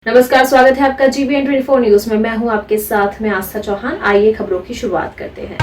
नमस्कार, स्वागत है आपका GBN 24 न्यूज में। मैं हूं आपके साथ में आस्था चौहान। आइए खबरों की शुरुआत करते हैं।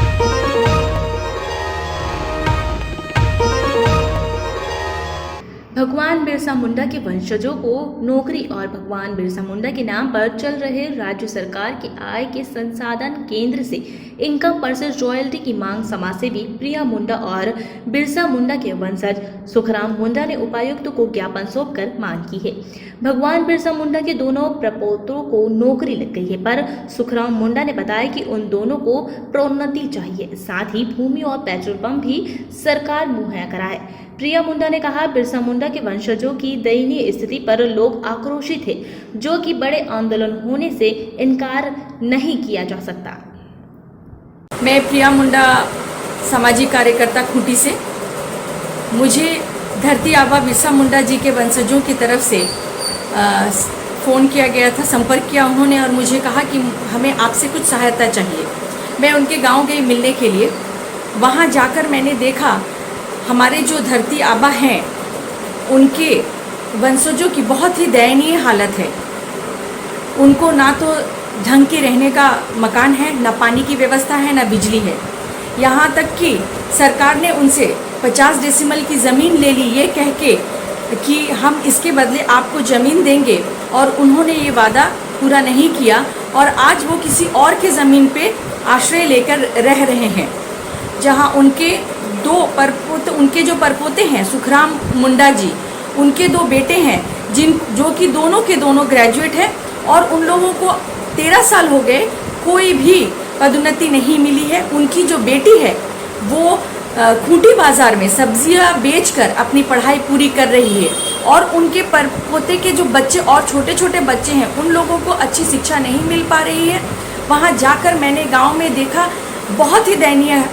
भगवान बिरसा मुंडा के वंशजों को नौकरी और भगवान बिरसा मुंडा के नाम पर चल रहे राज्य सरकार के आय के संसाधन केंद्र से इनकम परसेंट रॉयल्टी की मांग समाजसेवी प्रिया मुंडा और बिरसा मुंडा के वंशज सुखराम मुंडा ने उपायुक्त को ज्ञापन सौंपकर मांग की है। भगवान बिरसा मुंडा के दोनों प्रपोतों को नौकरी लग गई है, पर सुखराम मुंडा ने बताया कि उन दोनों को प्रोन्नति चाहिए, साथ ही भूमि और पेट्रोल पंप भी सरकार मुहैया कराए। प्रिया मुंडा ने कहा, बिरसा मुंडा के वंशजों की दयनीय स्थिति पर लोग आक्रोशित थे, जो कि बड़े आंदोलन होने से इनकार नहीं किया जा सकता। मैं प्रिया मुंडा सामाजिक कार्यकर्ता खूंटी से। मुझे धरती आबा बिरसा मुंडा जी के वंशजों की तरफ से फ़ोन किया गया था, संपर्क किया उन्होंने और मुझे कहा कि हमें आपसे कुछ सहायता चाहिए। मैं उनके गांव गई मिलने के लिए। वहां जाकर मैंने देखा हमारे जो धरती आबा हैं उनके वंशजों की बहुत ही दयनीय हालत है। उनको ना तो ढंग के रहने का मकान है, ना पानी की व्यवस्था है, ना बिजली है। यहाँ तक कि सरकार ने उनसे 50 डेसिमल की ज़मीन ले ली, ये कह के कि हम इसके बदले आपको ज़मीन देंगे, और उन्होंने ये वादा पूरा नहीं किया और आज वो किसी और के ज़मीन पे आश्रय लेकर रह रहे हैं, जहाँ उनके उनके जो परपोते हैं सुखराम मुंडा जी, उनके 2 बेटे हैं जो कि दोनों के दोनों ग्रेजुएट हैं, और उन लोगों को 13 साल हो गए, कोई भी पदोन्नति नहीं मिली है। उनकी जो बेटी है वो खूंटी बाज़ार में सब्जियां बेचकर अपनी पढ़ाई पूरी कर रही है, और उनके परपोते के जो बच्चे और छोटे छोटे बच्चे हैं उन लोगों को अच्छी शिक्षा नहीं मिल पा रही है। वहाँ जाकर मैंने गांव में देखा, बहुत ही दयनीय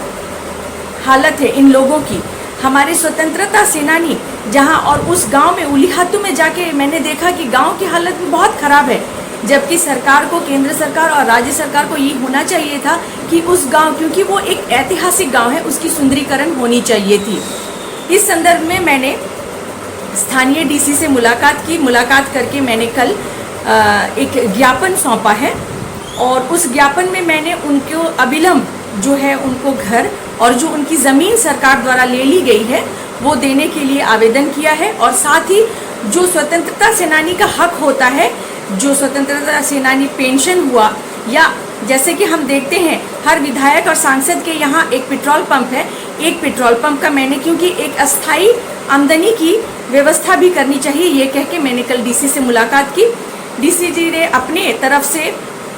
हालत है इन लोगों की। हमारे स्वतंत्रता सेनानी जहां, और उस गांव में उलीहातू में जाके मैंने देखा कि गांव की हालत भी बहुत ख़राब है, जबकि सरकार को, केंद्र सरकार और राज्य सरकार को ये होना चाहिए था कि उस गांव, क्योंकि वो एक ऐतिहासिक गांव है, उसकी सुंदरीकरण होनी चाहिए थी। इस संदर्भ में मैंने स्थानीय DC से मुलाकात की। मुलाकात करके मैंने कल एक ज्ञापन सौंपा है, और उस ज्ञापन में मैंने उनको अविलंब जो है उनको घर और जो उनकी ज़मीन सरकार द्वारा ले ली गई है वो देने के लिए आवेदन किया है। और साथ ही जो स्वतंत्रता सेनानी का हक होता है, जो स्वतंत्रता सेनानी पेंशन हुआ, या जैसे कि हम देखते हैं हर विधायक और सांसद के यहाँ एक पेट्रोल पंप है, एक पेट्रोल पंप का मैंने, क्योंकि एक अस्थायी आमदनी की व्यवस्था भी करनी चाहिए, ये कह के मैंने कल DC से मुलाकात की। DC जी ने अपने तरफ से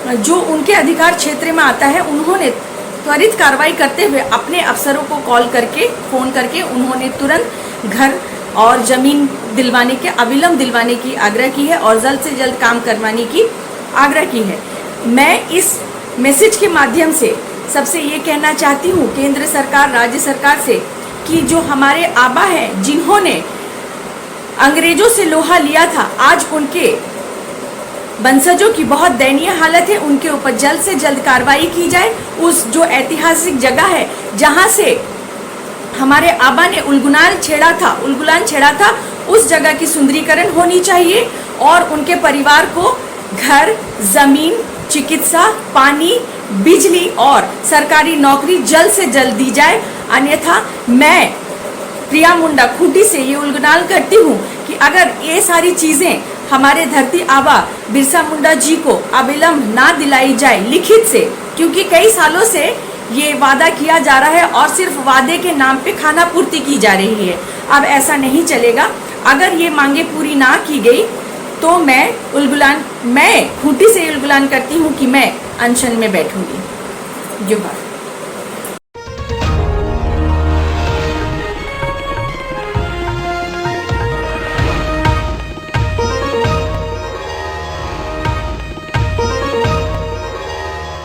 जो उनके अधिकार क्षेत्र में आता है, उन्होंने त्वरित कार्रवाई करते हुए अपने अफसरों को फ़ोन करके उन्होंने तुरंत घर और ज़मीन दिलवाने के, अविलंब दिलवाने की आग्रह की है, और जल्द से जल्द काम करवाने की आग्रह की है। मैं इस मैसेज के माध्यम से सबसे ये कहना चाहती हूँ, केंद्र सरकार, राज्य सरकार से, कि जो हमारे आबा हैं जिन्होंने अंग्रेजों से लोहा लिया था, आज उनके वंशजों की बहुत दयनीय हालत है, उनके ऊपर जल्द से जल्द कार्रवाई की जाए। उस जो ऐतिहासिक जगह है जहां से हमारे आबा ने उलगुलान छेड़ा था, उस जगह की सुंदरीकरण होनी चाहिए, और उनके परिवार को घर, जमीन, चिकित्सा, पानी, बिजली और सरकारी नौकरी जल्द से जल्द दी जाए। अन्यथा मैं प्रिया मुंडा खूंटी से ये उलगुलान करती हूँ कि अगर ये सारी चीज़ें हमारे धरती आबा बिरसा मुंडा जी को अविलंब ना दिलाई जाए लिखित से, क्योंकि कई सालों से ये वादा किया जा रहा है और सिर्फ वादे के नाम पे खाना पूर्ति की जा रही है। अब ऐसा नहीं चलेगा। अगर ये मांगे पूरी ना की गई तो मैं खूंटी से उलगुलान करती हूँ कि मैं अनशन में बैठूंगी। जोहार।